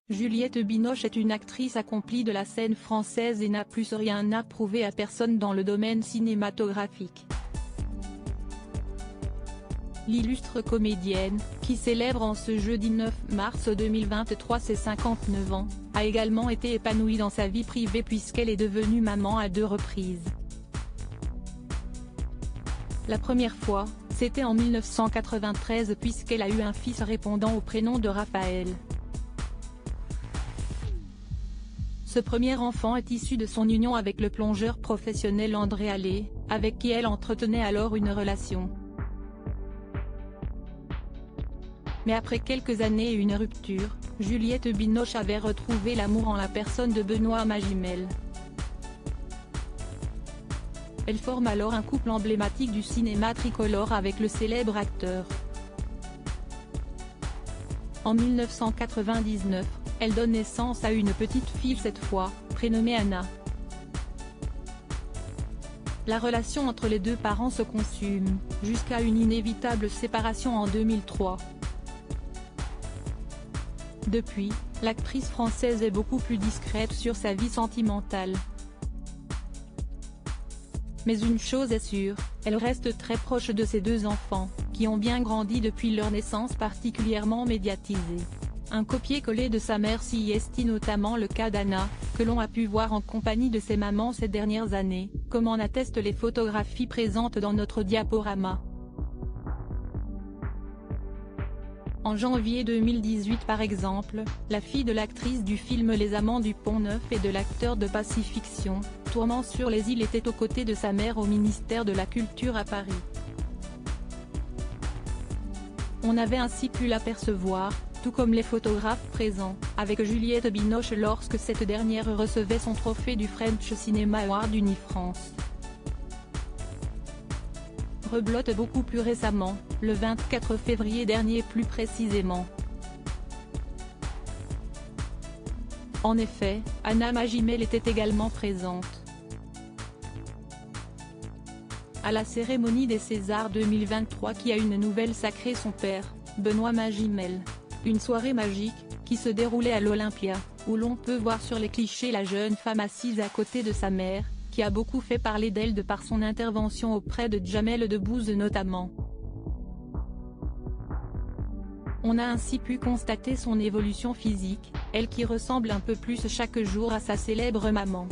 Juliette Binoche est une actrice accomplie de la scène française et n'a plus rien à prouver à personne dans le domaine cinématographique. L'illustre comédienne, qui célèbre en ce jeudi 9 mars 2023 ses 59 ans, a également été épanouie dans sa vie privée puisqu'elle est devenue maman à 2 reprises. La première fois, c'était en 1993 puisqu'elle a eu un fils répondant au prénom de Raphaël. Ce premier enfant est issu de son union avec le plongeur professionnel André Allais, avec qui elle entretenait alors une relation. Mais après quelques années et une rupture, Juliette Binoche avait retrouvé l'amour en la personne de Benoît Magimel. Elle forme alors un couple emblématique du cinéma tricolore avec le célèbre acteur. En 1999, elle donne naissance à une petite fille cette fois, prénommée Anna. La relation entre les deux parents se consume, jusqu'à une inévitable séparation en 2003. Depuis, l'actrice française est beaucoup plus discrète sur sa vie sentimentale. Mais une chose est sûre, elle reste très proche de ses 2 enfants, qui ont bien grandi depuis leur naissance particulièrement médiatisée. Un copier-coller de sa mère s'y est notamment le cas d'Anna, que l'on a pu voir en compagnie de ses mamans ces dernières années, comme en attestent les photographies présentes dans notre diaporama. En janvier 2018 par exemple, la fille de l'actrice du film Les Amants du Pont-Neuf et de l'acteur de Pacifiction, tournant sur les îles était aux côtés de sa mère au ministère de la Culture à Paris. On avait ainsi pu l'apercevoir, tout comme les photographes présents, avec Juliette Binoche lorsque cette dernière recevait son trophée du French Cinema Award Unifrance. Reblote beaucoup plus récemment, le 24 février dernier plus précisément. En effet, Anna Magimel était également présente à la cérémonie des Césars 2023 qui a une nouvelle sacré son père, Benoît Magimel. Une soirée magique, qui se déroulait à l'Olympia, où l'on peut voir sur les clichés la jeune femme assise à côté de sa mère, qui a beaucoup fait parler d'elle de par son intervention auprès de Jamel Debbouze notamment. On a ainsi pu constater son évolution physique, elle qui ressemble un peu plus chaque jour à sa célèbre maman.